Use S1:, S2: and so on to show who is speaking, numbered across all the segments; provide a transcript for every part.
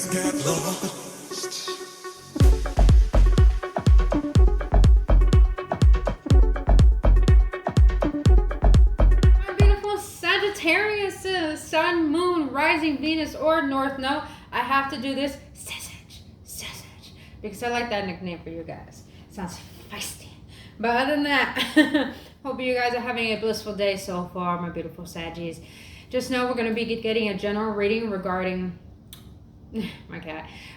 S1: got lost.
S2: My beautiful Sagittarius, Sun, Moon, Rising, Venus, or North Node. I have to do this because I like that nickname for you guys. It sounds feisty. But other than that, hope you guys are having a blissful day so far, my beautiful Saggies. Just know we're going to be getting a general reading regarding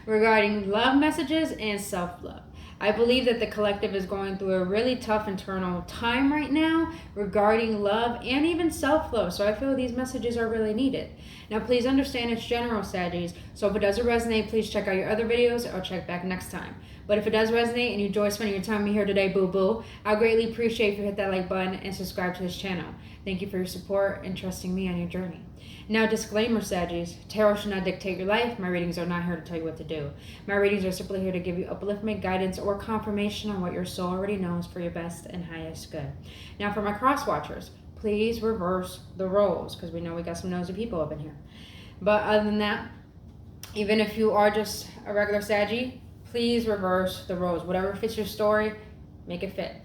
S2: regarding love messages and self-love. I believe that the collective is going through a really tough internal time right now regarding love and even self-love. So I feel these messages are really needed. Now, please understand it's general, Saggies. So if it doesn't resonate, please check out your other videos or check back next time. But if it does resonate and you enjoy spending your time with me here today, boo-boo, I greatly appreciate if you hit that like button and subscribe to this channel. Thank you for your support and trusting me on your journey. Now, disclaimer, Saggies. Tarot should not dictate your life. My readings are not here to tell you what to do. My readings are simply here to give you upliftment, guidance, or confirmation on what your soul already knows for your best and highest good. Now, for my cross watchers, please reverse the roles, because we know we got some nosy people up in here. But other than that, even if you are just a regular Saggy, please reverse the roles. Whatever fits your story, make it fit.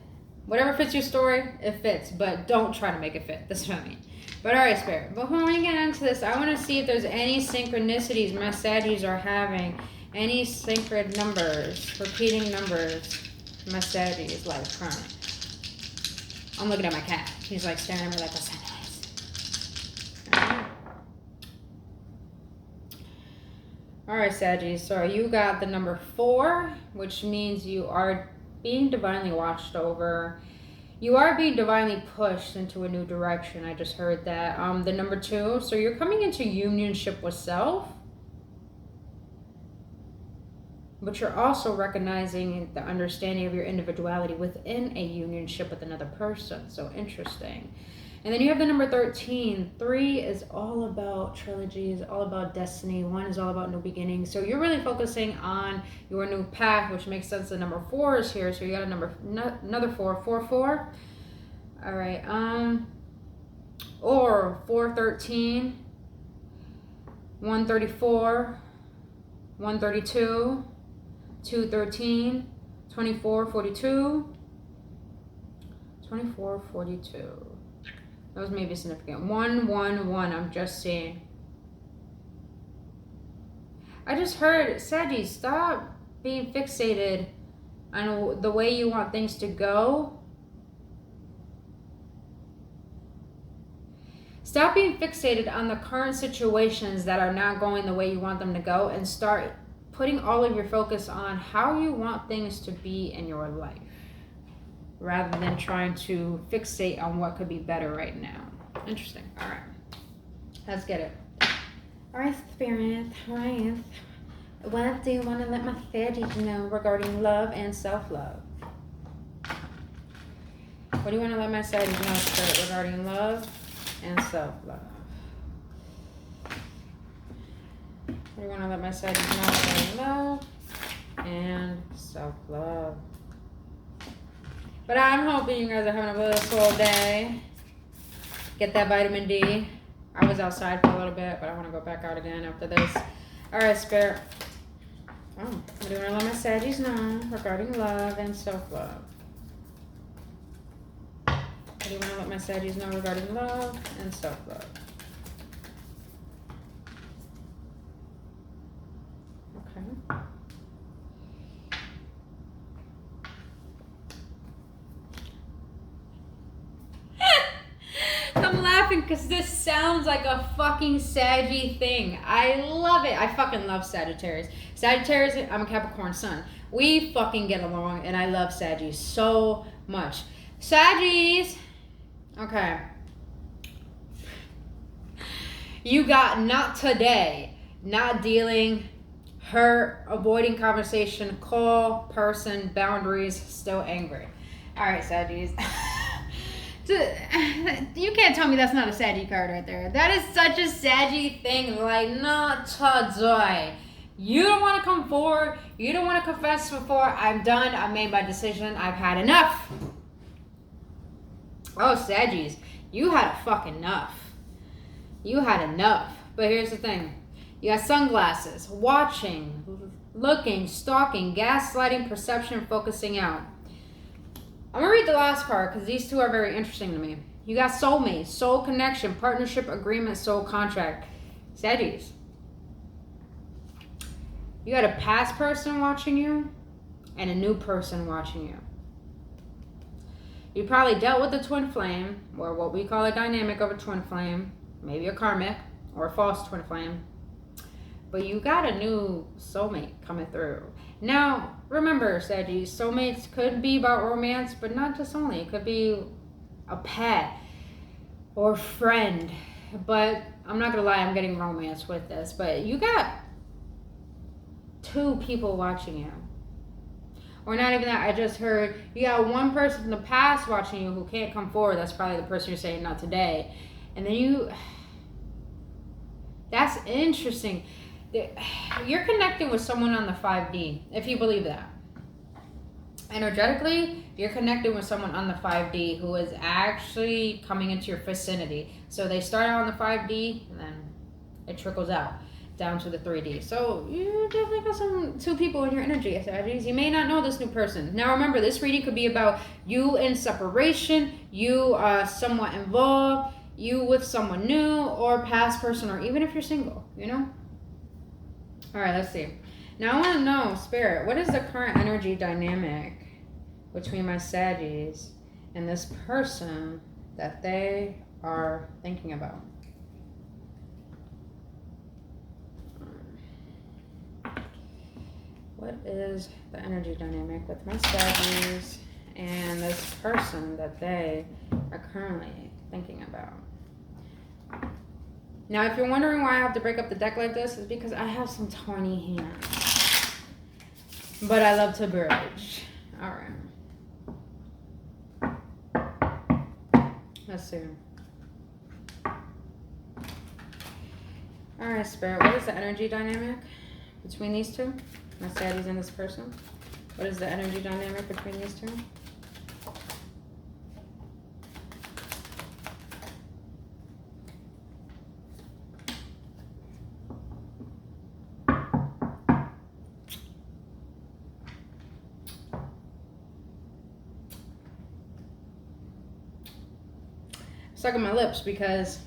S2: Whatever fits your story, it fits. But don't try to make it fit. That's what I mean. But alright, Spirit. Before we get into this, I want to see if there's any synchronicities my Saggies are having. Any sacred numbers, repeating numbers my Saggies life currently. I'm looking at my cat. He's like staring at me like a sunrise. Alright, Saggies. So you got the number 4, which means you are being divinely watched over. You are being divinely pushed into a new direction. I just heard that. The number 2, so you're coming into unionship with self, but you're also recognizing the understanding of your individuality within a unionship with another person. So interesting. And then you have the number 13. 3 is all about trilogies, all about destiny. 1 is all about new beginnings. So you're really focusing on your new path, which makes sense. The number 4 is here. So you got another 4. 4, 4. All right. Or 413, 134, 132, 213, 2442, 2442. Those may be significant. 111, I'm just seeing. I just heard, Saggy, stop being fixated on the way you want things to go. Stop being fixated on the current situations that are not going the way you want them to go, and start putting all of your focus on how you want things to be in your life, rather than trying to fixate on what could be better right now. Interesting. All right. Let's get it. All right, Spirit. All right. What do you want to let my Saggies know regarding love and self-love? What do you want to let my Saggies know, Spirit, regarding love and self-love? What do you want to let my Saggies know regarding love and self-love? But I'm hoping you guys are having a blissful day. Get that vitamin D. I was outside for a little bit, but I want to go back out again after this. All right, Spirit. Oh, what do you want to let my Saggies know regarding love and self-love? What do you want to let my Saggies know regarding love and self-love? Okay. I'm laughing because this sounds like a fucking Saggy thing. I love it. I fucking love Sagittarius. Sagittarius, I'm a Capricorn sun. We fucking get along, and I love Saggies so much. Saggies. Okay. You got not today, not dealing, hurt, avoiding conversation, call, person, boundaries, still angry. All right, Saggies. You can't tell me that's not a Saggy card right there. That is such a Saggy thing. Like, not today. You don't want to come forward. You don't want to confess before. I'm done. I made my decision. I've had enough. Oh, Saggies, you had a fucking enough. You had enough. But here's the thing. You got sunglasses, watching, looking, stalking, gaslighting, perception, focusing out. I'm going to read the last card because these two are very interesting to me. You got soulmate, soul connection, partnership, agreement, soul contract. Sagittarius. You got a past person watching you and a new person watching you. You probably dealt with a twin flame, or what we call a dynamic of a twin flame, maybe a karmic or a false twin flame. But you got a new soulmate coming through. Now, remember, Sagittarius, soulmates could be about romance, but not just only. It could be a pet or friend. But I'm not going to lie, I'm getting romance with this. But you got two people watching you. Or not even that, I just heard you got one person from the past watching you who can't come forward. That's probably the person you're saying not today. And then that's interesting. You're connecting with someone on the 5D, if you believe that. Energetically, you're connecting with someone on the 5D who is actually coming into your vicinity. So they start out on the 5D, and then it trickles out down to the 3D. So you definitely got two people in your energy, Sagittarius. You may not know this new person. Now remember, this reading could be about you in separation, you somewhat involved, you with someone new, or past person, or even if you're single, you know? All right, let's see. Now I want to know, Spirit, what is the current energy dynamic between my Saggies and this person that they are thinking about? What is the energy dynamic with my Saggies and this person that they are currently thinking about? Now, if you're wondering why I have to break up the deck like this, it's because I have some tiny hands. But I love to bridge. All right. Let's see. All right, Spirit, what is the energy dynamic between these two? My Saggies and this person. What is the energy dynamic between these two? Stuck in my lips because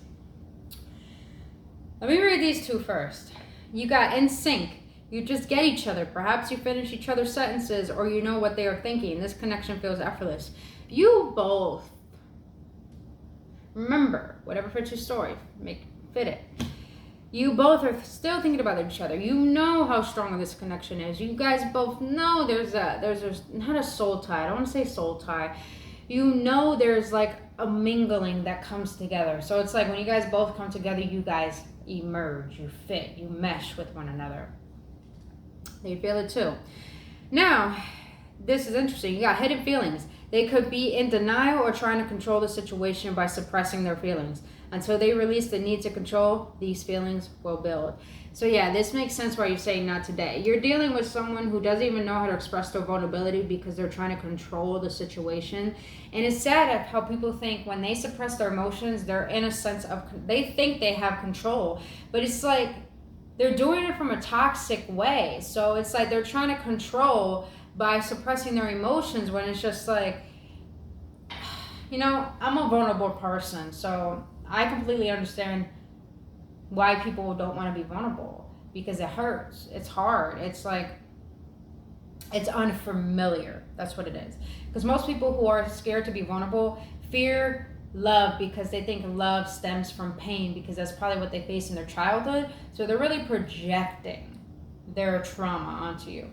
S2: let me read these two first. You got in sync. You just get each other. Perhaps you finish each other's sentences, or you know what they are thinking. This connection feels effortless. You both, remember, whatever fits your story, fit it. You both are still thinking about each other. You know how strong this connection is. You guys both know there's not a soul tie. I don't want to say soul tie. You know there's like a mingling that comes together. So it's like when you guys both come together, you guys emerge, you fit, you mesh with one another. They feel it too. Now, this is interesting. You got hidden feelings. They could be in denial or trying to control the situation by suppressing their feelings. Until they release the need to control, these feelings will build. So yeah, this makes sense why you're saying not today. You're dealing with someone who doesn't even know how to express their vulnerability because they're trying to control the situation. And it's sad how people think when they suppress their emotions, they're in a sense of, they think they have control. But it's like, they're doing it from a toxic way. So it's like they're trying to control by suppressing their emotions when it's just like, you know, I'm a vulnerable person. So I completely understand why people don't want to be vulnerable, because it hurts. It's hard. It's like, it's unfamiliar. That's what it is. Because most people who are scared to be vulnerable fear love because they think love stems from pain, because that's probably what they faced in their childhood. So they're really projecting their trauma onto you.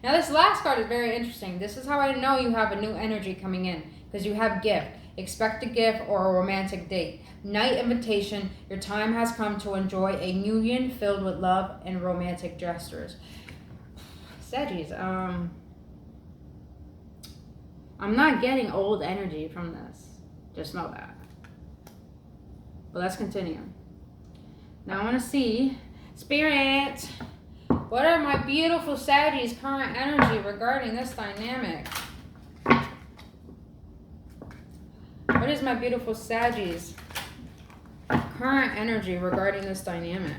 S2: Now this last card is very interesting. This is how I know you have a new energy coming in, because you have gift. Expect a gift or a romantic date. Night invitation. Your time has come to enjoy a union filled with love and romantic gestures. Saggies, I'm not getting old energy from this. Just know that. But let's continue. Now I want to see, Spirit, what are my beautiful Saggies' current energy regarding this dynamic? What is my beautiful Saggies' current energy regarding this dynamic?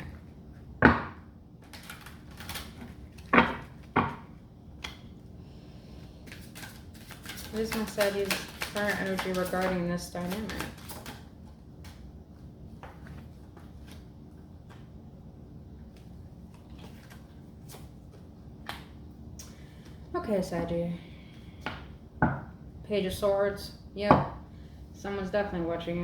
S2: What is my Sagittarius current energy regarding this dynamic? Okay, Sagittarius. Page of Swords. Yep. Someone's definitely watching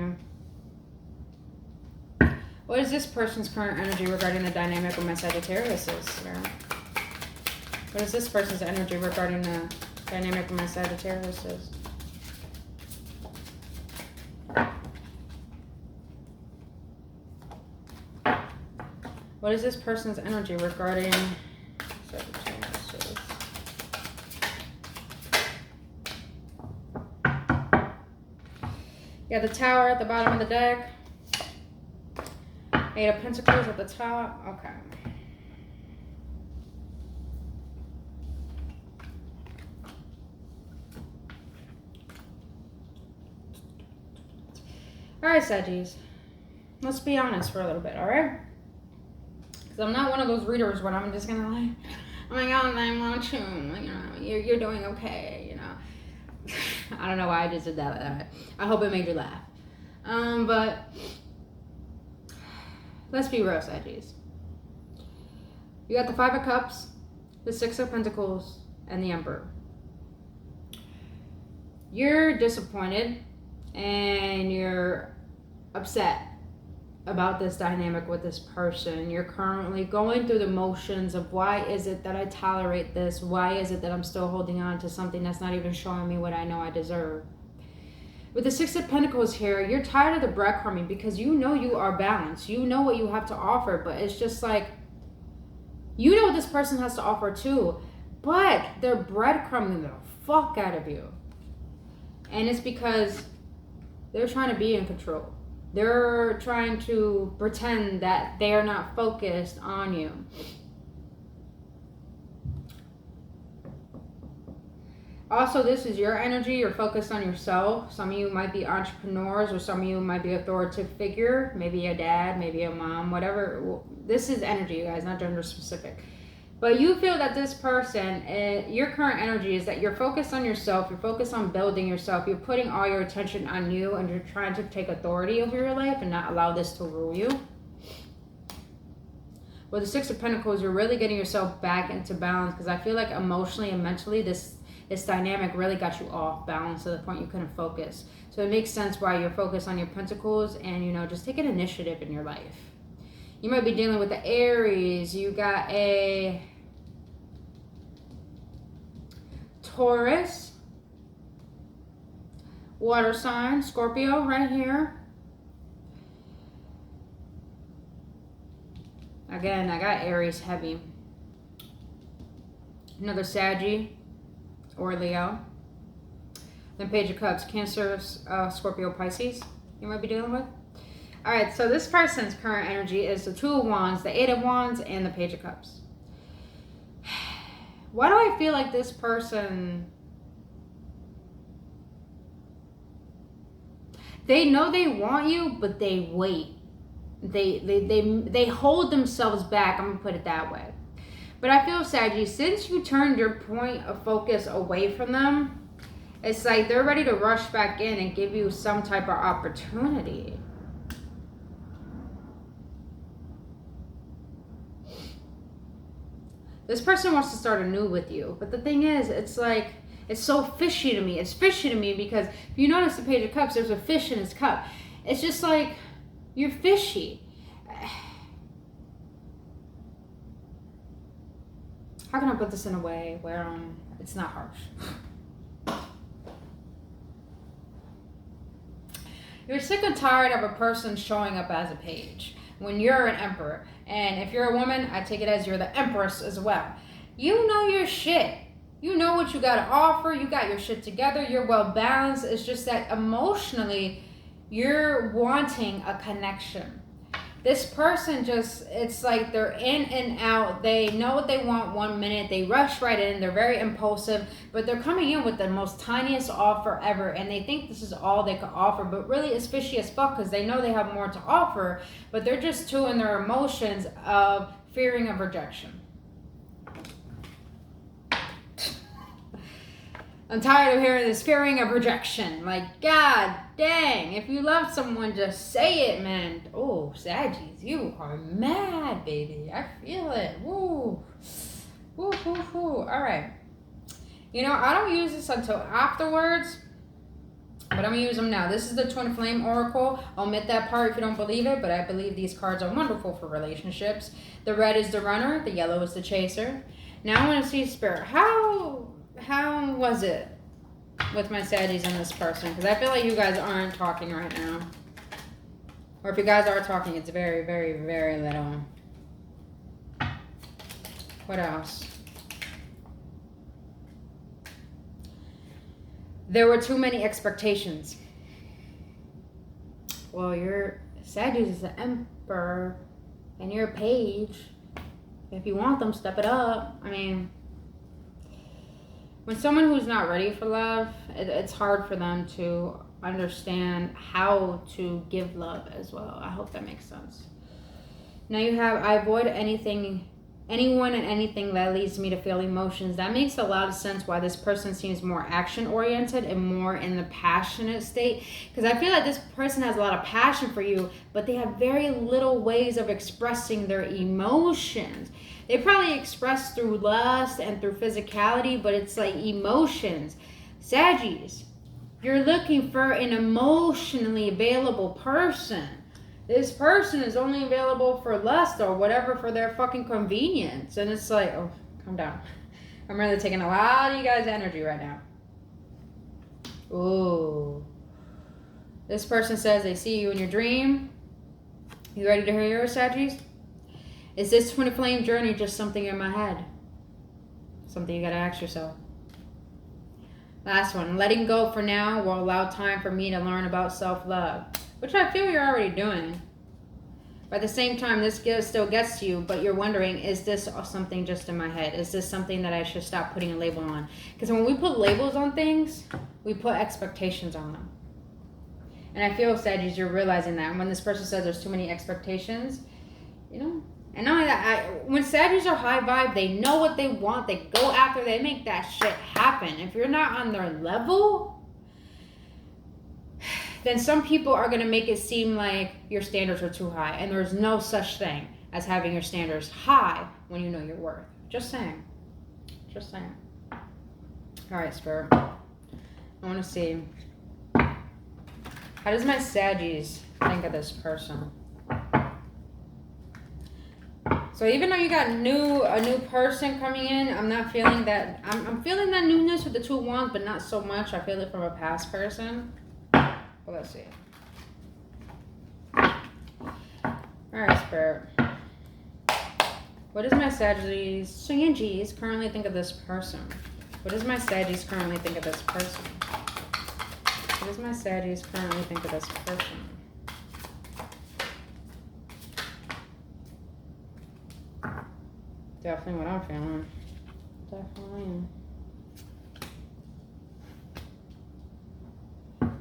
S2: you. What is this person's current energy regarding the dynamic of my Sagittarius? What is this person's energy regarding the dynamic of my Sagittarius? What is this person's energy regarding Sagittarius? Yeah, the Tower at the bottom of the deck. 8 of Pentacles at the top. Okay. Alright, Saggies. Let's be honest for a little bit, alright? Because I'm not one of those readers where I'm just gonna like, oh my god, I'm not you. You know, you're doing okay, you know. I don't know why I just did that. I hope it made you laugh. But let's be real, Saggies. You got the 5 of Cups, the 6 of Pentacles, and the Emperor. You're disappointed and you're upset about this dynamic with this person. You're currently going through the motions of why is it that I tolerate this? Why is it that I'm still holding on to something that's not even showing me what I know I deserve? With the 6 of Pentacles here, you're tired of the breadcrumbing because you know you are balanced. You know what you have to offer, but it's just like, you know what this person has to offer too, but they're breadcrumbing the fuck out of you. And it's because they're trying to be in control. They're trying to pretend that they're not focused on you. Also, this is your energy. You're focused on yourself. Some of you might be entrepreneurs, or some of you might be authoritative figure. Maybe a dad, maybe a mom, whatever. This is energy, you guys, not gender specific. But you feel that this person, your current energy is that you're focused on yourself. You're focused on building yourself. You're putting all your attention on you, and you're trying to take authority over your life and not allow this to rule you. With the 6 of Pentacles, you're really getting yourself back into balance, because I feel like emotionally and mentally this dynamic really got you off balance to the point you couldn't focus. So it makes sense why you're focused on your Pentacles and, you know, just take an initiative in your life. You might be dealing with the Aries. You got a Taurus, water sign, Scorpio right here. Again, I got Aries heavy. Another Saggy or Leo. Then Page of Cups, Cancer, Scorpio, Pisces you might be dealing with. All right, so this person's current energy is the 2 of Wands, the 8 of Wands, and the Page of Cups. Why do I feel like this person, they know they want you, but they wait. They hold themselves back. I'm gonna put it that way. But I feel, Saggy, since you turned your point of focus away from them, it's like they're ready to rush back in and give you some type of opportunity. This person wants to start anew with you. But the thing is, it's like, it's so fishy to me. It's fishy to me because if you notice the Page of Cups, there's a fish in his cup. It's just like, you're fishy. How can I put this in a way where it's not harsh? You're sick and tired of a person showing up as a page when you're an emperor. And if you're a woman, I take it as you're the empress as well. You know your shit. You know what you got to offer. You got your shit together. You're well balanced. It's just that emotionally, you're wanting a connection. This person just, it's like they're in and out. They know what they want 1 minute. They rush right in. They're very impulsive, but they're coming in with the most tiniest offer ever. And they think this is all they could offer, but really it's fishy as fuck because they know they have more to offer, but they're just too in their emotions of fearing of rejection. I'm tired of hearing this fearing of rejection. Like, god dang, if you love someone, just say it, man. Oh, Saggies, you are mad, baby. I feel it. Woo. Woo, woo, woo. All right. You know, I don't use this until afterwards, but I'm going to use them now. This is the Twin Flame Oracle. I'll omit that part if you don't believe it, but I believe these cards are wonderful for relationships. The red is the runner. The yellow is the chaser. Now I want to see Spirit. How was it with my Saggies and this person? Because I feel like you guys aren't talking right now. Or if you guys are talking, it's very, very, very little. What else? There were too many expectations. Well, your Saggies is the Emperor, and you're a page. If you want them, step it up. I mean, when someone who's not ready for love, it's hard for them to understand how to give love as well. I hope that makes sense. Now you have, I avoid anyone and anything that leads me to feel emotions. That makes a lot of sense why this person seems more action oriented and more in the passionate state. Because I feel like this person has a lot of passion for you, but they have very little ways of expressing their emotions. They probably express through lust and through physicality, but it's like emotions. Saggies, you're looking for an emotionally available person. This person is only available for lust or whatever for their fucking convenience. And it's like, oh, calm down. I'm really taking a lot of you guys' energy right now. Ooh. This person says they see you in your dream. You ready to hear yours, Saggies? Is this twin flame journey just something in my head? Something you gotta ask yourself. Last one. Letting go for now will allow time for me to learn about self-love. Which I feel you're already doing. But at the same time, this still gets to you, but you're wondering, is this something just in my head? Is this something that I should stop putting a label on? Because when we put labels on things, we put expectations on them. And I feel, Saggies, you're realizing that. And when this person says there's too many expectations, you know, and not only that, when Saggies are high vibe, they know what they want. They go after, they make that shit happen. If you're not on their level, then some people are going to make it seem like your standards are too high. And there's no such thing as having your standards high when you know your worth. Just saying. Just saying. All right, Spirit. I want to see. How does my Saggies think of this person? So even though you got a new person coming in, I'm not feeling that. I'm feeling that newness with the Two of Wands, but not so much. I feel it from a past person. Well, let's see. Alright, Spirit. What does my Saggies currently think of this person? What does my Saggies currently think of this person? What does my Saggies currently think of this person? Definitely what I'm feeling. Definitely.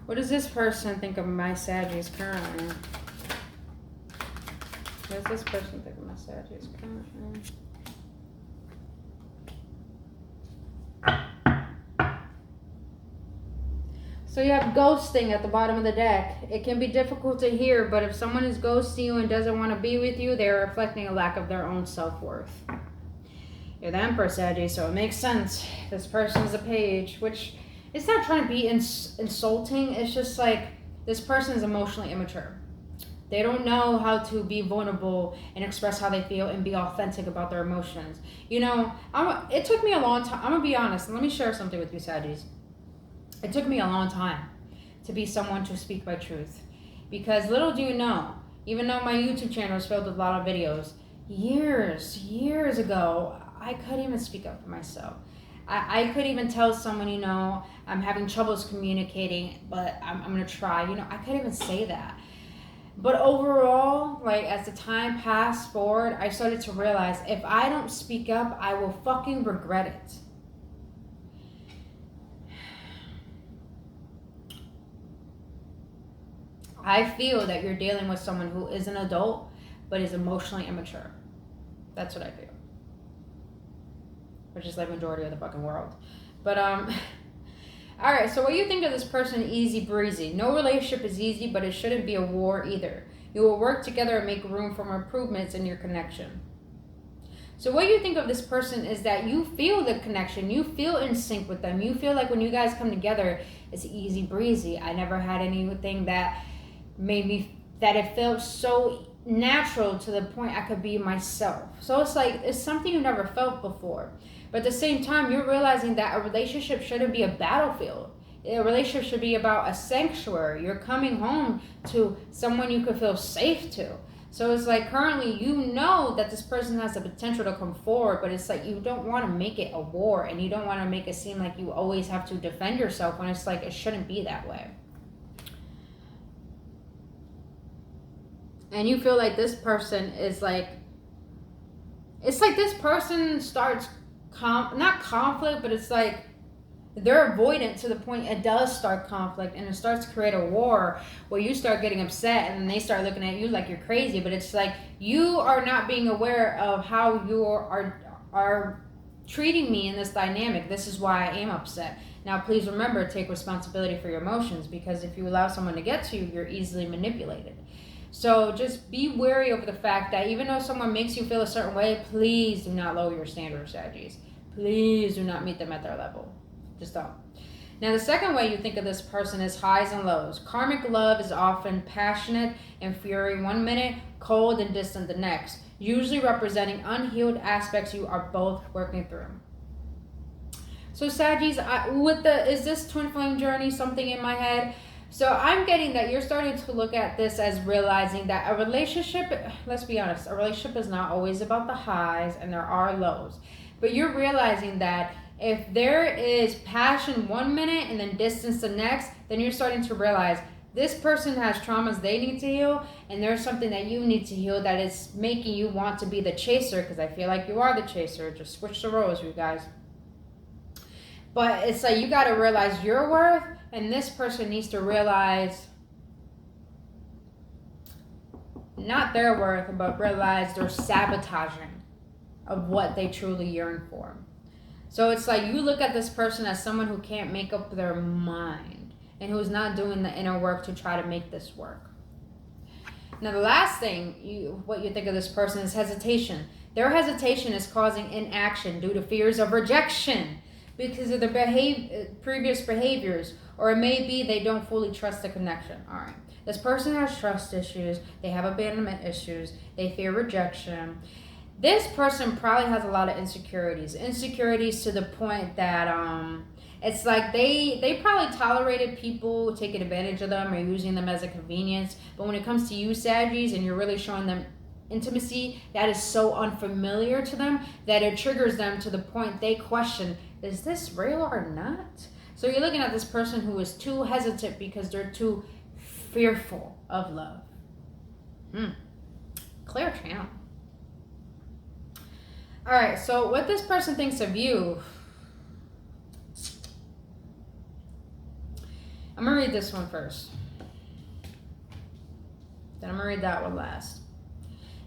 S2: What does this person think of my Saggies currently? What does this person think of my Saggies currently? So you have ghosting at the bottom of the deck. It can be difficult to hear, but if someone is ghosting you and doesn't want to be with you, they're reflecting a lack of their own self-worth. You're the Emperor, Saggies, so it makes sense. This person is a page, which... it's not trying to be insulting. It's just like this person is emotionally immature. They don't know how to be vulnerable and express how they feel and be authentic about their emotions. You know, it took me a long time. I'm going to be honest. And let me share something with you, Saggies. It took me a long time to be someone to speak my truth. Because little do you know, even though my YouTube channel is filled with a lot of videos, years ago, I couldn't even speak up for myself. I could even tell someone, you know, I'm having troubles communicating, but I'm going to try. You know, I couldn't even say that. But overall, like, as the time passed forward, I started to realize if I don't speak up, I will fucking regret it. I feel that you're dealing with someone who is an adult, but is emotionally immature. That's what I feel. Which is like majority of the fucking world. But All right, so what do you think of this person? Easy breezy. No relationship is easy, but it shouldn't be a war either. You will work together and make room for improvements in your connection. So what you think of this person is that you feel the connection. You feel in sync with them. You feel like when you guys come together, it's easy breezy. I never had anything that made me, that it felt so natural to the point I could be myself. So it's like, it's something you never felt before. But at the same time, you're realizing that a relationship shouldn't be a battlefield. A relationship should be about a sanctuary. You're coming home to someone you could feel safe to. So it's like currently you know that this person has the potential to come forward, but it's like you don't want to make it a war, and you don't want to make it seem like you always have to defend yourself when it's like it shouldn't be that way. And you feel like this person is like, it's like this person starts not conflict, but it's like they're avoidant to the point it does start conflict, and it starts to create a war where you start getting upset and they start looking at you like you're crazy. But it's like you are not being aware of how you are treating me in this dynamic. This is why I am upset. Now please remember, take responsibility for your emotions, because if you allow someone to get to you, you're easily manipulated. So just be wary of the fact that even though someone makes you feel a certain way, please do not lower your standards, Saggies. Please do not meet them at their level. Just don't. Now, the second way you think of this person is highs and lows. Karmic love is often passionate and fury one minute, cold and distant the next, usually representing unhealed aspects you are both working through. So, Saggies, is this twin flame journey something in my head? So I'm getting that you're starting to look at this as realizing that a relationship, let's be honest, a relationship is not always about the highs, and there are lows. But you're realizing that if there is passion one minute and then distance the next, then you're starting to realize this person has traumas they need to heal, and there's something that you need to heal that is making you want to be the chaser, because I feel like you are the chaser. Just switch the roles, you guys. But it's like you got to realize your worth, and this person needs to realize not their worth, but realize their sabotaging of what they truly yearn for. So it's like you look at this person as someone who can't make up their mind and who's not doing the inner work to try to make this work. Now the last thing, what you think of this person is hesitation. Their hesitation is causing inaction due to fears of rejection because of their previous behaviors, or it may be they don't fully trust the connection. All right. This person has trust issues. They have abandonment issues. They fear rejection. This person probably has a lot of insecurities to the point that it's like they probably tolerated people taking advantage of them or using them as a convenience. But when it comes to you, Saggies, and you're really showing them intimacy, that is so unfamiliar to them that it triggers them to the point they question, is this real or not? So you're looking at this person who is too hesitant because they're too fearful of love. Clear channel. All right, so what this person thinks of you, I'm going to read this one first. Then I'm going to read that one last.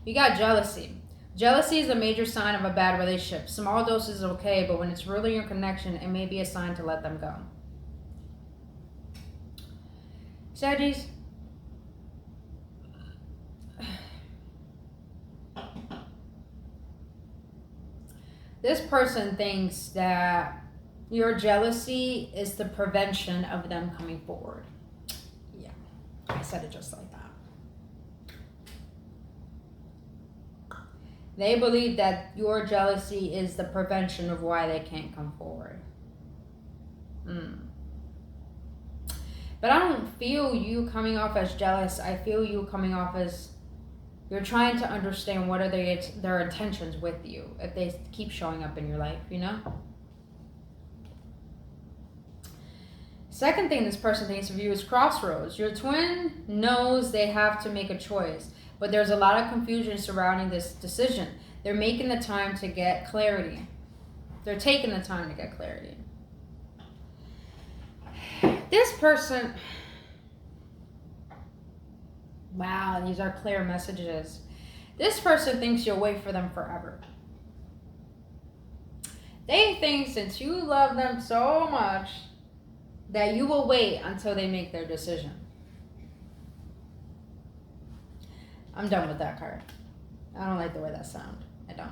S2: You got jealousy. Jealousy is a major sign of a bad relationship. Small doses is okay, but when it's really your connection, it may be a sign to let them go. Saggies, this person thinks that your jealousy is the prevention of them coming forward. Yeah, I said it just like that. They believe that your jealousy is the prevention of why they can't come forward. But I don't feel you coming off as jealous. I feel you coming off as you're trying to understand what are their intentions with you if they keep showing up in your life, you know? Second thing this person thinks of you is crossroads. Your twin knows they have to make a choice, but there's a lot of confusion surrounding this decision. They're making the time to get clarity. They're taking the time to get clarity. This person, wow, these are clear messages. This person thinks you'll wait for them forever. They think since you love them so much, that you will wait until they make their decision. I'm done with that card. I don't like the way that sounds. I don't.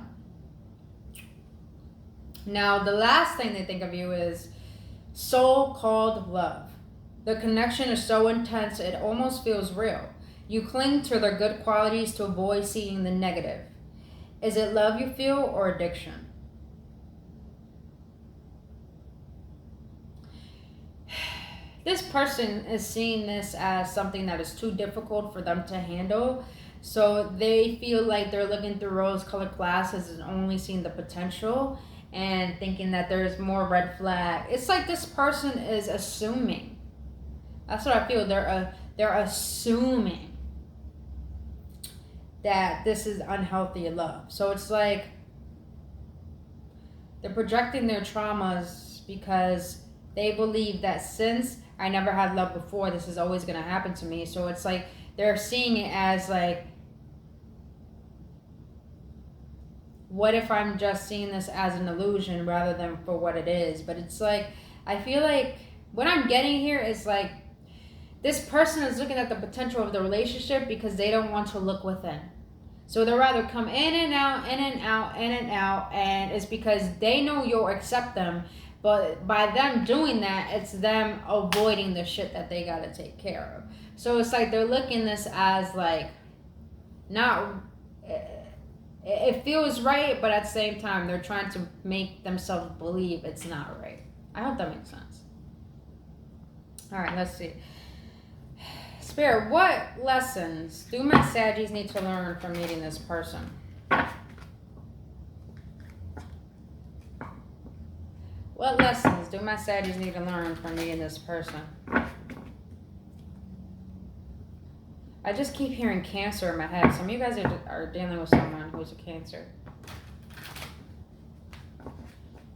S2: Now, the last thing they think of you is so-called love. The connection is so intense, it almost feels real. You cling to their good qualities to avoid seeing the negative. Is it love you feel or addiction? This person is seeing this as something that is too difficult for them to handle. So they feel like they're looking through rose-colored glasses and only seeing the potential and thinking that there's more red flag. It's like this person is assuming. That's what I feel. They're assuming that this is unhealthy love. So it's like they're projecting their traumas because they believe that since I never had love before, this is always going to happen to me. So it's like they're seeing it as like, what if I'm just seeing this as an illusion rather than for what it is? But it's like, I feel like what I'm getting here is like, this person is looking at the potential of the relationship because they don't want to look within. So they'll rather come in and out, in and out, in and out, and it's because they know you'll accept them. But by them doing that, it's them avoiding the shit that they gotta take care of. So it's like they're looking this as like, not, it feels right, but at the same time, they're trying to make themselves believe it's not right. I hope that makes sense. All right, let's see. Spirit, what lessons do my Saggies need to learn from meeting this person? What lessons do my Saggies need to learn from meeting this person? I just keep hearing Cancer in my head. Some of you guys are dealing with someone who's a Cancer.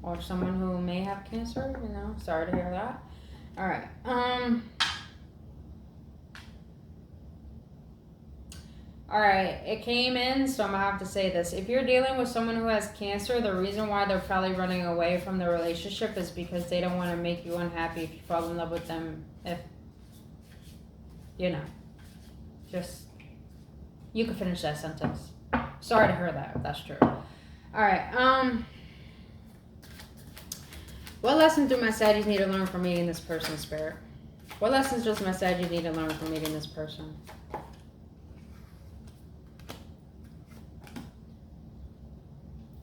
S2: Or someone who may have Cancer, you know. Sorry to hear that. All right. All right, it came in, so I'm going to have to say this. If you're dealing with someone who has Cancer, the reason why they're probably running away from the relationship is because they don't want to make you unhappy if you fall in love with them. If, you know, just, you can finish that sentence. Sorry to hear that, if that's true. All right, what lessons do my Saggies need to learn from meeting this person, Spirit? What lessons does my Saggies need to learn from meeting this person?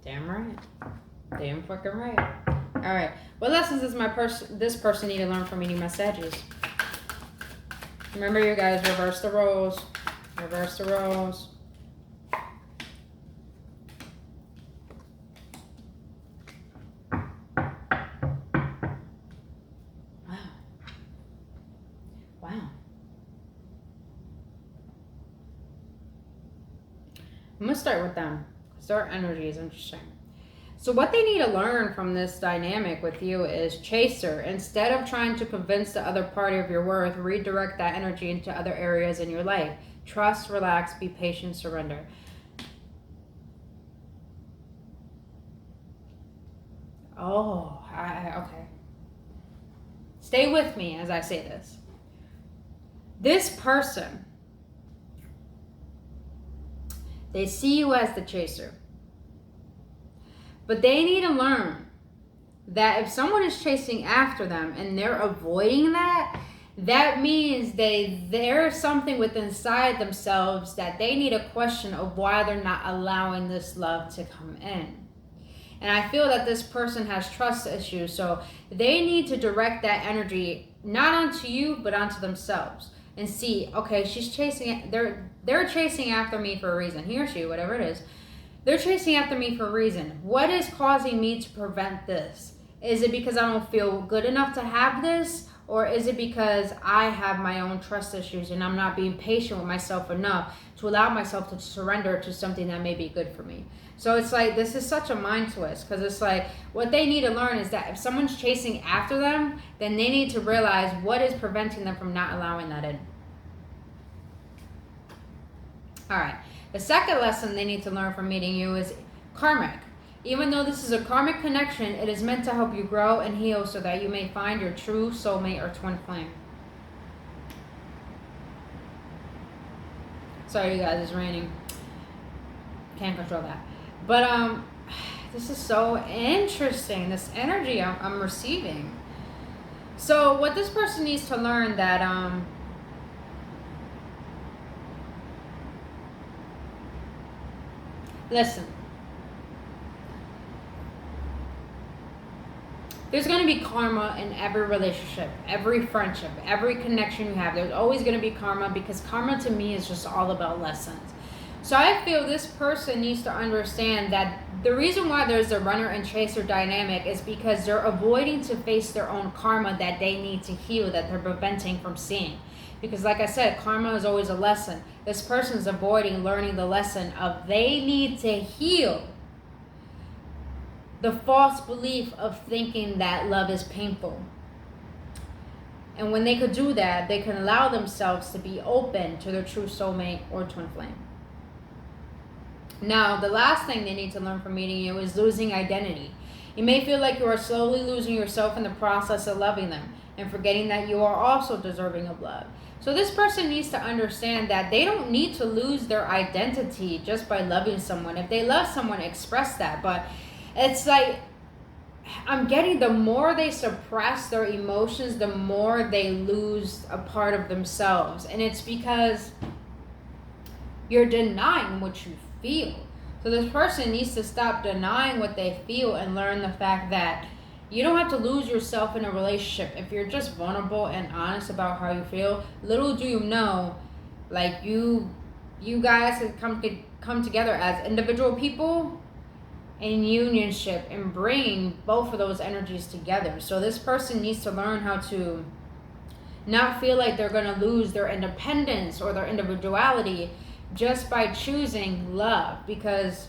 S2: Damn right. Damn fucking right. All right. What lessons does this person need to learn from meeting my Saggies? Remember, you guys, reverse the roles. Reverse the roles. Wow. Wow. I'm going to start with them. Their energy is interesting. So what they need to learn from this dynamic with you is chaser. Instead of trying to convince the other party of your worth, redirect that energy into other areas in your life. Trust, relax, be patient, surrender. Oh, okay. Stay with me as I say this. This person, they see you as the chaser. But they need to learn that if someone is chasing after them and they're avoiding that, that means there's something within inside themselves that they need a question of why they're not allowing this love to come in. And I feel that this person has trust issues, so they need to direct that energy not onto you, but onto themselves. And see, okay, they're chasing after me for a reason. He or she, whatever it is. They're chasing after me for a reason. What is causing me to prevent this? Is it because I don't feel good enough to have this? Or is it because I have my own trust issues and I'm not being patient with myself enough to allow myself to surrender to something that may be good for me? So it's like, this is such a mind twist, because it's like, what they need to learn is that if someone's chasing after them, then they need to realize what is preventing them from not allowing that in. All right. The second lesson they need to learn from meeting you is karmic. Even though this is a karmic connection, it is meant to help you grow and heal so that you may find your true soulmate or twin flame. Sorry, you guys, it's raining. Can't control that. But this is so interesting. This energy I'm receiving. So what this person needs to learn that listen. There's going to be karma in every relationship, every friendship, every connection you have. There's always going to be karma, because karma to me is just all about lessons. So I feel this person needs to understand that the reason why there's a runner and chaser dynamic is because they're avoiding to face their own karma that they need to heal, that they're preventing from seeing. Because like I said, karma is always a lesson. This person's avoiding learning the lesson of they need to heal the false belief of thinking that love is painful. And when they could do that, they can allow themselves to be open to their true soulmate or twin flame. Now, the last thing they need to learn from meeting you is losing identity. You may feel like you are slowly losing yourself in the process of loving them and forgetting that you are also deserving of love. So this person needs to understand that they don't need to lose their identity just by loving someone. If they love someone, express that. But it's like, I'm getting the more they suppress their emotions, the more they lose a part of themselves. And it's because you're denying what you feel. So this person needs to stop denying what they feel and learn the fact that you don't have to lose yourself in a relationship. If you're just vulnerable and honest about how you feel, little do you know, like you guys have come together as individual people in unionship and bring both of those energies together. So this person needs to learn how to not feel like they're going to lose their independence or their individuality just by choosing love, because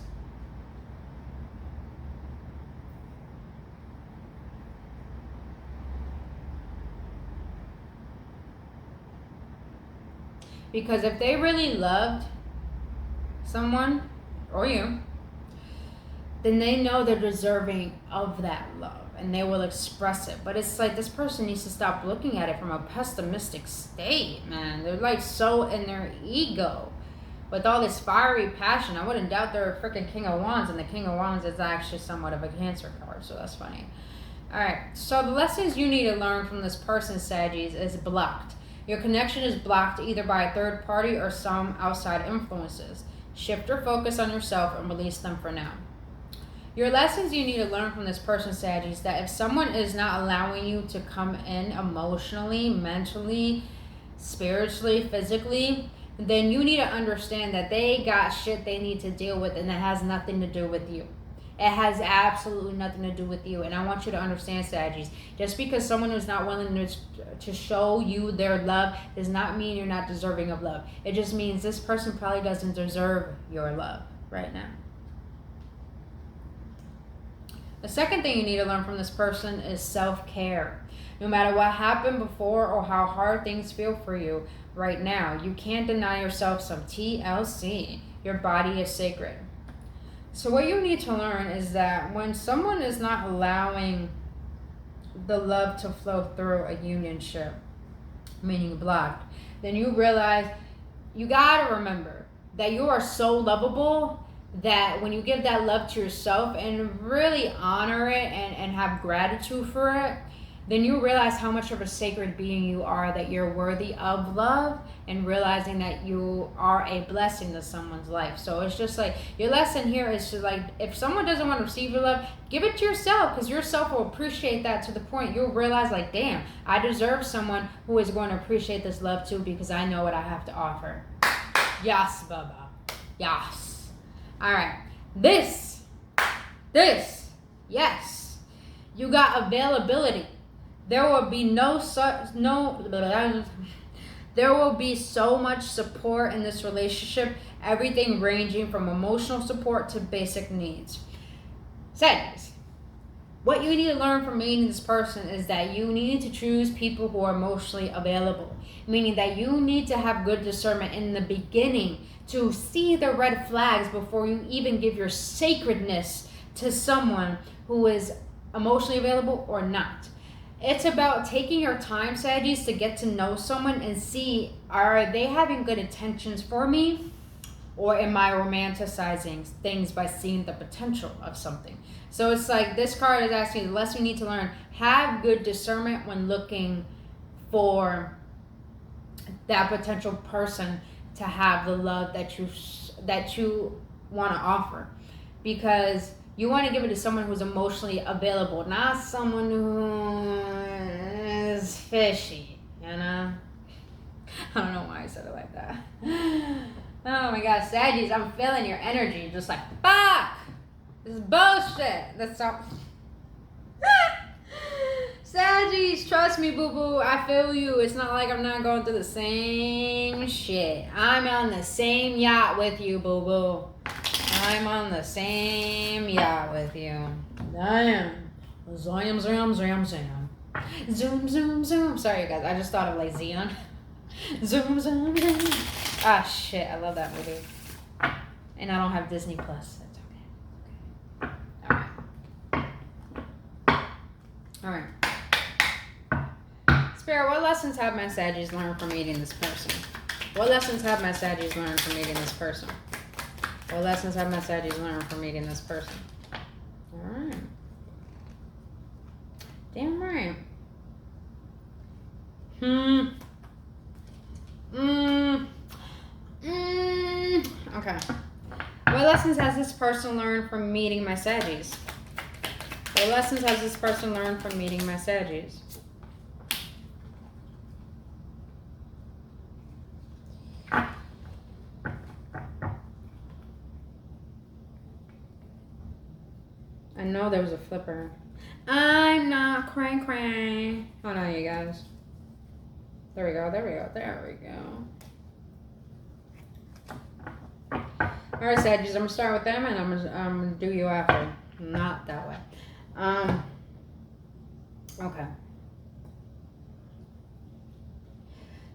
S2: if they really loved someone or you, then they know they're deserving of that love and they will express it. But it's like this person needs to stop looking at it from a pessimistic state, man. They're like so in their ego with all this fiery passion. I wouldn't doubt they're a freaking King of Wands, and the King of Wands is actually somewhat of a Cancer card, so that's funny. Alright, so the lessons you need to learn from this person, Saggies, is blocked. Your connection is blocked either by a third party or some outside influences. Shift your focus on yourself and release them for now. Your lessons you need to learn from this person, Saggies, that if someone is not allowing you to come in emotionally, mentally, spiritually, physically, then you need to understand that they got shit they need to deal with, and it has nothing to do with you. It has absolutely nothing to do with you. And I want you to understand, Saggies, just because someone is not willing to show you their love does not mean you're not deserving of love. It just means this person probably doesn't deserve your love right now. The second thing you need to learn from this person is self-care. No matter what happened before or how hard things feel for you right now, you can't deny yourself some TLC. Your body is sacred. So what you need to learn is that when someone is not allowing the love to flow through a unionship, meaning blocked, then you realize, you gotta remember that you are so lovable that when you give that love to yourself and really honor it and have gratitude for it, then you realize how much of a sacred being you are, that you're worthy of love, and realizing that you are a blessing to someone's life. So it's just like, your lesson here is to, like, if someone doesn't want to receive your love, give it to yourself, because yourself will appreciate that to the point you'll realize, like, damn, I deserve someone who is going to appreciate this love too, because I know what I have to offer. Yes, Baba. Yes. All right. This, yes. You got availability. There will be there will be so much support in this relationship, everything ranging from emotional support to basic needs. Sadness. What you need to learn from meeting this person is that you need to choose people who are emotionally available, meaning that you need to have good discernment in the beginning to see the red flags before you even give your sacredness to someone who is emotionally available or not. It's about taking your time, Saggies, to get to know someone and see, are they having good intentions for me? Or am I romanticizing things by seeing the potential of something? So it's like this card is asking the lesson you need to learn. Have good discernment when looking for that potential person to have the love that you want to offer. Because you want to give it to someone who's emotionally available, not someone who is fishy, you know? I don't know why I said it like that. Oh my gosh, Saggies, I'm feeling your energy. Just like, fuck! This is bullshit. That's all. Saggies, trust me, boo-boo. I feel you. It's not like I'm not going through the same shit. I'm on the same yacht with you, boo-boo. I'm on the same yacht with you. Damn. Zam, zam, zam, zam. Zoom, zoom, zoom. Sorry, guys. I just thought of like Xeon. Zoom, zoom, zoom. Ah, shit. I love that movie. And I don't have Disney Plus. That's okay. Alright. Spirit, what lessons have my Saggies learned from meeting this person? What lessons have my Saggies learned from meeting this person? What lessons have my Saggies learned from meeting this person? Alright. Damn right. Okay. What lessons has this person learned from meeting my Saggies? What lessons has this person learned from meeting my Saggies? I know there was a flipper. I'm not crying. Hold on, you guys. There we go. Alright, Saggies, I'm gonna start with them and I'm gonna do you after. Not that way. Okay.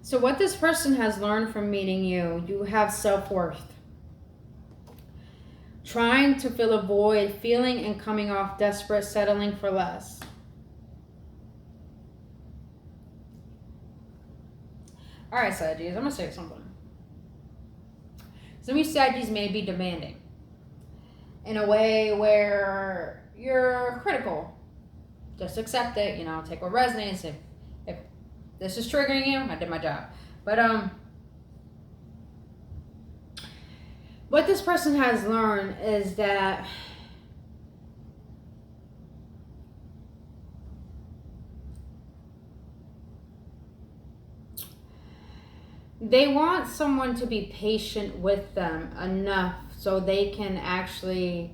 S2: So what this person has learned from meeting you, you have self-worth. Trying to fill a void, feeling and coming off desperate, settling for less. Alright, Saggies, I'm gonna say something. Some of you Saggies may be demanding in a way where you're critical. Just accept it, take what resonates. If this is triggering you, I did my job. But what this person has learned is that they want someone to be patient with them enough so they can actually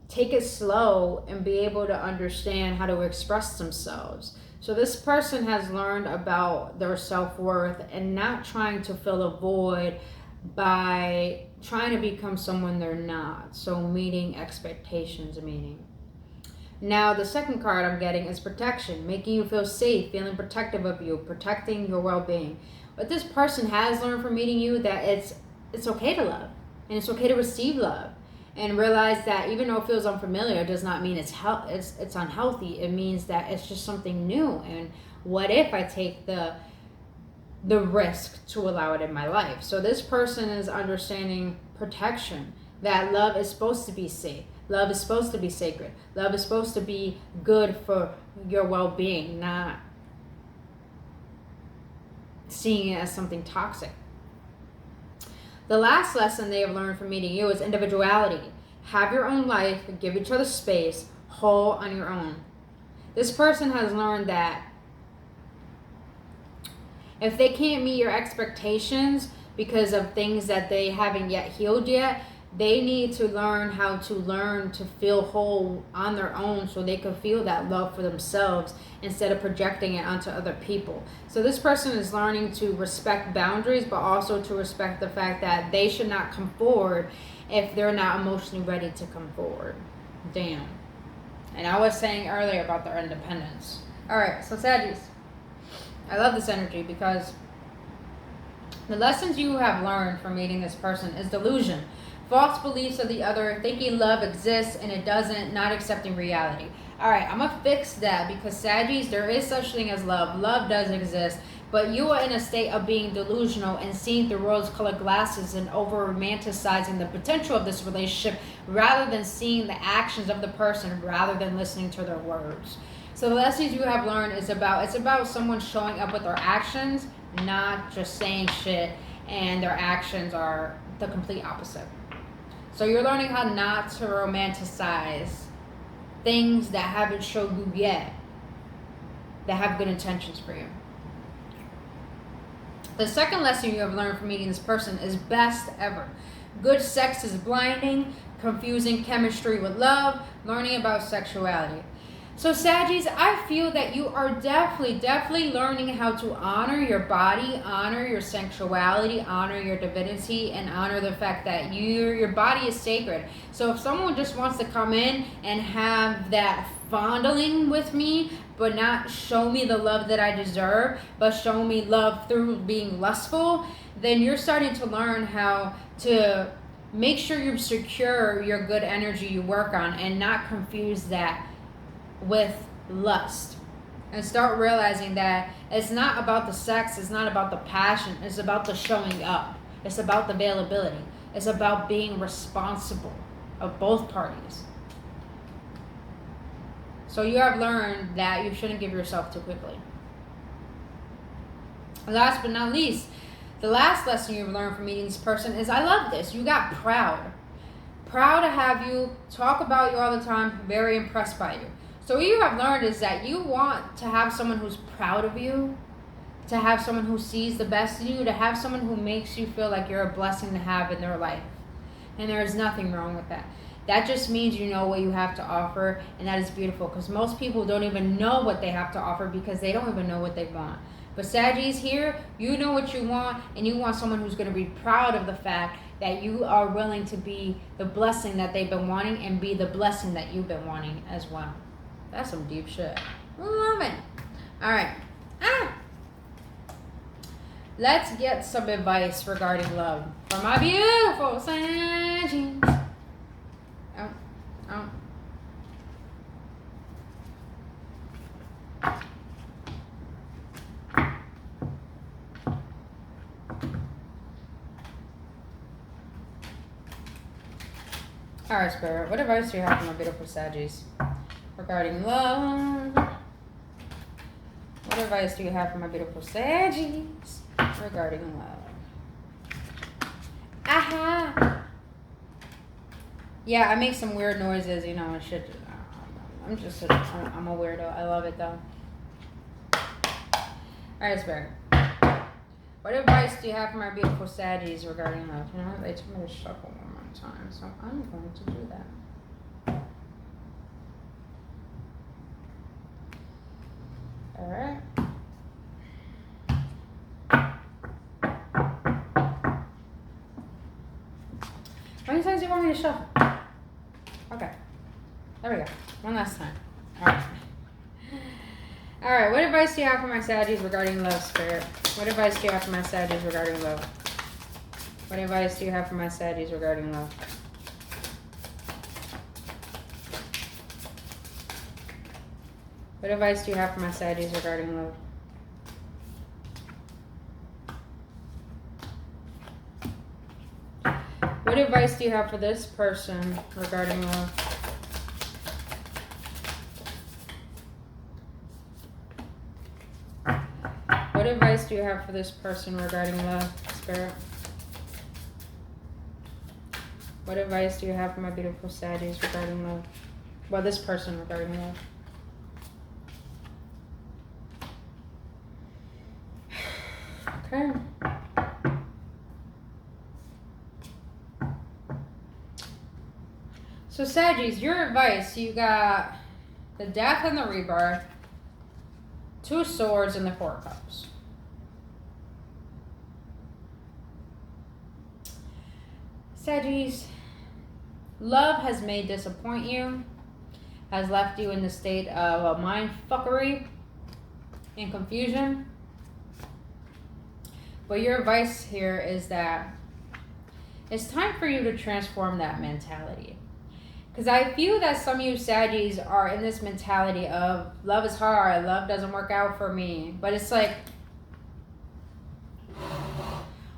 S2: take it slow and be able to understand how to express themselves. So this person has learned about their self-worth and not trying to fill a void by trying to become someone they're not. So meeting expectations, Now the second card I'm getting is protection, making you feel safe, feeling protective of you, protecting your well-being. But this person has learned from meeting you that it's okay to love and it's okay to receive love, and realize that even though it feels unfamiliar, it does not mean it's unhealthy. It means that it's just something new. And what if I take the risk to allow it in my life? So this person is understanding protection, that love is supposed to be safe. Love is supposed to be sacred. Love is supposed to be good for your well-being, not seeing it as something toxic. The last lesson they have learned from meeting you is individuality. Have your own life, give each other space, whole on your own. This person has learned that if they can't meet your expectations because of things that they haven't yet healed yet, they need to learn how to feel whole on their own so they can feel that love for themselves instead of projecting it onto other people. So this person is learning to respect boundaries, but also to respect the fact that they should not come forward if they're not emotionally ready to come forward. Damn. And I was saying earlier about their independence. Alright, so Saggies, I love this energy because the lessons you have learned from meeting this person is delusion. false beliefs of the other, thinking love exists and it doesn't, not accepting reality. All right, I'm gonna fix that because Saggies, there is such thing as love. Love does exist, but you are in a state of being delusional and seeing through rose-colored glasses and over-romanticizing the potential of this relationship rather than seeing the actions of the person, rather than listening to their words. So the lessons you have learned is about someone showing up with their actions, not just saying shit, and their actions are the complete opposite. So you're learning how not to romanticize things that haven't showed you yet, that have good intentions for you. The second lesson you have learned from meeting this person is best ever. Good sex is blinding, confusing chemistry with love, learning about sexuality. So Saggies, I feel that you are definitely learning how to honor your body, honor your sexuality, honor your divinity, and honor the fact that your body is sacred. So if someone just wants to come in and have that fondling with me, but not show me the love that I deserve, but show me love through being lustful, then you're starting to learn how to make sure you secure your good energy you work on and not confuse that with lust, and start realizing that it's not about the sex, it's not about the passion, it's about the showing up, it's about the availability, it's about being responsible of both parties. So you have learned that you shouldn't give yourself too quickly. Last but not least, the last lesson you've learned from meeting this person is, I love this, you got proud to have you, talk about you all the time, very impressed by you. So what you have learned is that you want to have someone who's proud of you, to have someone who sees the best in you, to have someone who makes you feel like you're a blessing to have in their life. And there is nothing wrong with that. That just means you know what you have to offer, and that is beautiful, because most people don't even know what they have to offer because they don't even know what they want. But Saggies here, you know what you want, and you want someone who's going to be proud of the fact that you are willing to be the blessing that they've been wanting and be the blessing that you've been wanting as well. That's some deep shit. Love it. All right. Let's get some advice regarding love from my beautiful Saggies. Oh. All right, Spirit. What advice do you have for my beautiful Saggies regarding love? What advice do you have for my beautiful Saggies regarding love? Aha! Yeah, I make some weird noises, you know, and shit. I'm a weirdo. I love it though. Alright, Spirit. What advice do you have for my beautiful Saggies regarding love? You know what? They told me to shuffle one more time, so I'm going to do that. Alright. How many times do you want me to shuffle? Okay. There we go. One last time. Alright. Alright, what advice do you have for my Saggies regarding love, Spirit? What advice do you have for my Saggies regarding love? What advice do you have for my Saggies regarding love? What advice do you have for my Saggies regarding love? What advice do you have for this person regarding love? What advice do you have for this person regarding love, Spirit? What advice do you have for my beautiful Saggies regarding love? Well, this person regarding love. Okay. So Saggies, your advice, you got the Death and the Rebirth, 2 Swords, and the 4 Cups. Saggies, love has made disappoint you, has left you in the state of mind fuckery and confusion. But your advice here is that It's time for you to transform that mentality. Because I feel that some of you Saggies are in this mentality of love is hard, love doesn't work out for me. But it's like,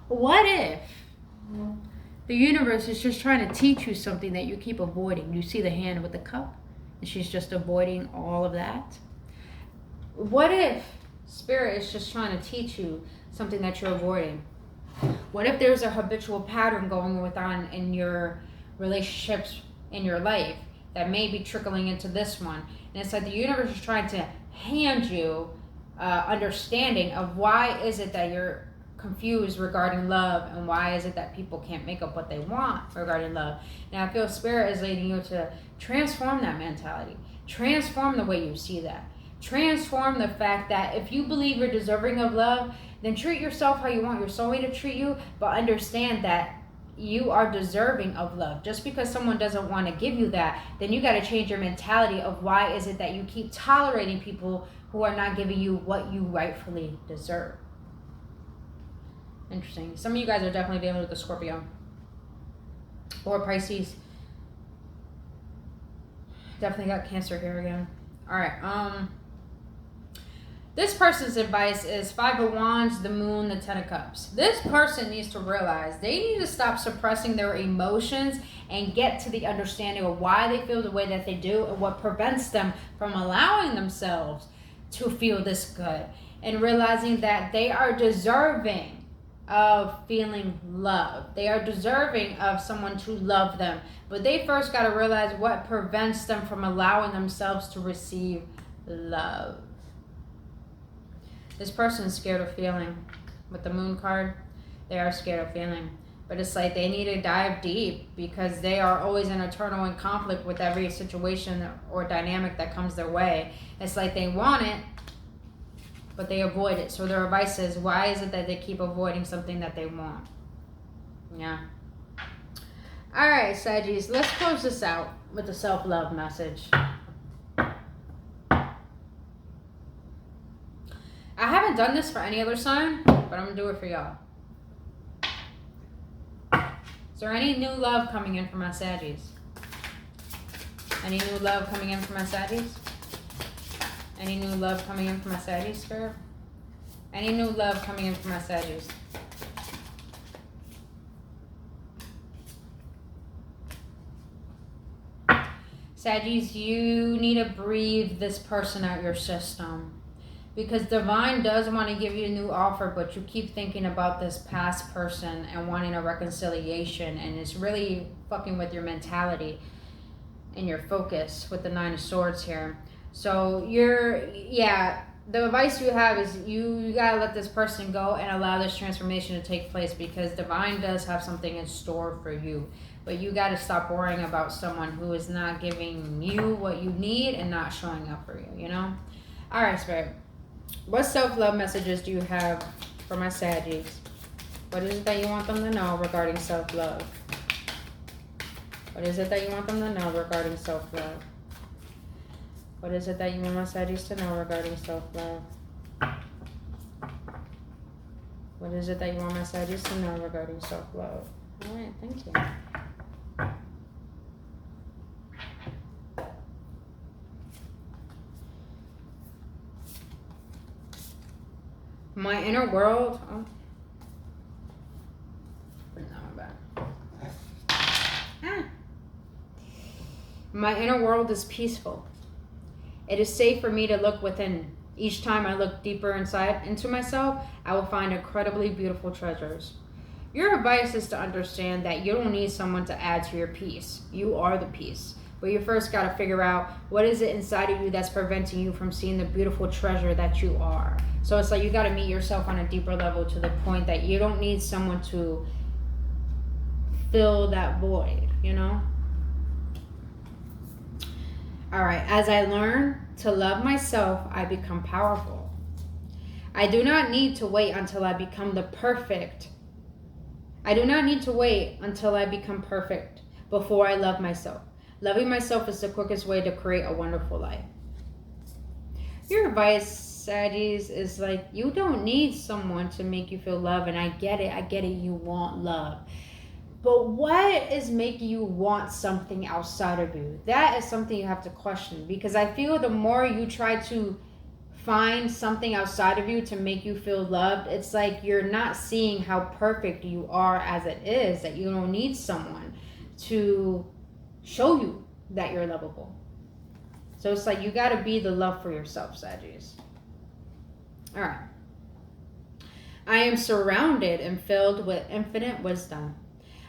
S2: what if the universe is just trying to teach you something that you keep avoiding? You see the hand with the cup, and she's just avoiding all of that. What if Spirit is just trying to teach you something that you're avoiding? What if there's a habitual pattern going on in your relationships in your life that may be trickling into this one? And it's like the universe is trying to hand you understanding of why is it that you're confused regarding love, and why is it that people can't make up what they want regarding love. Now I feel Spirit is leading you to transform that mentality, transform the way you see that, transform the fact that if you believe you're deserving of love, then treat yourself how you want your soulmate to treat you, but understand that you are deserving of love. Just because someone doesn't want to give you that, then you got to change your mentality of why is it that you keep tolerating people who are not giving you what you rightfully deserve. Interesting. Some of you guys are definitely dealing with the Scorpio or Pisces. Definitely got Cancer here again. All right. This person's advice is 5 of Wands, the Moon, the 10 of Cups. This person needs to realize they need to stop suppressing their emotions and get to the understanding of why they feel the way that they do and what prevents them from allowing themselves to feel this good, and realizing that they are deserving of feeling love. They are deserving of someone to love them. But they first got to realize what prevents them from allowing themselves to receive love. This person is scared of feeling. With the Moon card, they are scared of feeling. But it's like they need to dive deep, because they are always in eternal in conflict with every situation or dynamic that comes their way. It's like they want it, but they avoid it. So their advice is, why is it that they keep avoiding something that they want? Yeah. All right, Saggies, let's close this out with the self-love message. I haven't done this for any other sign, but I'm going to do it for y'all. Is there any new love coming in for my Saggies? Any new love coming in for my Saggies? Any new love coming in for my Saggies, Spirit? Any new love coming in for my Saggies? Saggies, you need to breathe this person out your system. Because Divine does want to give you a new offer, but you keep thinking about this past person and wanting a reconciliation, and it's really fucking with your mentality and your focus with the 9 of Swords here. So the advice you have is you gotta let this person go and allow this transformation to take place, because Divine does have something in store for you. But you gotta stop worrying about someone who is not giving you what you need and not showing up for you, you know? All right, Spirit. What self-love messages do you have for my Saggies? What is it that you want them to know regarding self-love? What is it that you want them to know regarding self-love? What is it that you want my Saggies to know regarding self-love? What is it that you want my Saggies to know regarding self-love? All right, thank you. My inner world. Oh. No, I'm back. My inner world is peaceful. It is safe for me to look within. Each time I look deeper inside into myself, I will find incredibly beautiful treasures. Your advice is to understand that you don't need someone to add to your peace. You are the peace. But you first got to figure out what is it inside of you that's preventing you from seeing the beautiful treasure that you are. So it's like you got to meet yourself on a deeper level, to the point that you don't need someone to fill that void, you know? All right, as I learn to love myself, I become powerful. I do not need to wait until I become perfect before I love myself. Loving myself is the quickest way to create a wonderful life. Your advice, Saggies, is like, you don't need someone to make you feel love, and I get it, you want love. But what is making you want something outside of you? That is something you have to question, because I feel the more you try to find something outside of you to make you feel loved, it's like you're not seeing how perfect you are as it is, that you don't need someone to show you that you're lovable. So it's like you got to be the love for yourself, Sagittarius. All right. I am surrounded and filled with infinite wisdom.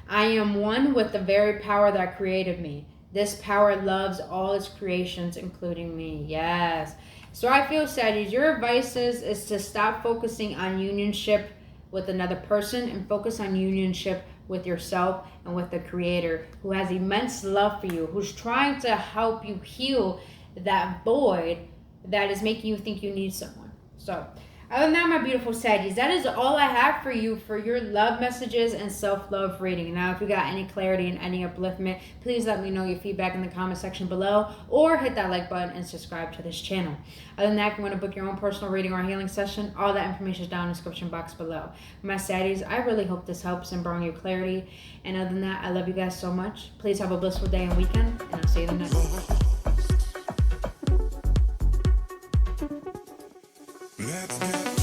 S2: I am one with the very power that created me. This power loves all its creations, including me. Yes. So I feel, Sagittarius, your advice is to stop focusing on unionship with another person and focus on unionship with yourself and with the Creator, who has immense love for you, who's trying to help you heal that void that is making you think you need someone. So other than that, my beautiful Saggies, that is all I have for you for your love messages and self-love reading. Now, if you got any clarity and any upliftment, please let me know your feedback in the comment section below, or hit that like button and subscribe to this channel. Other than that, if you want to book your own personal reading or healing session, all that information is down in the description box below. My Saggies, I really hope this helps in bringing you clarity. And other than that, I love you guys so much. Please have a blissful day and weekend, and I'll see you in the next one.
S1: Let's get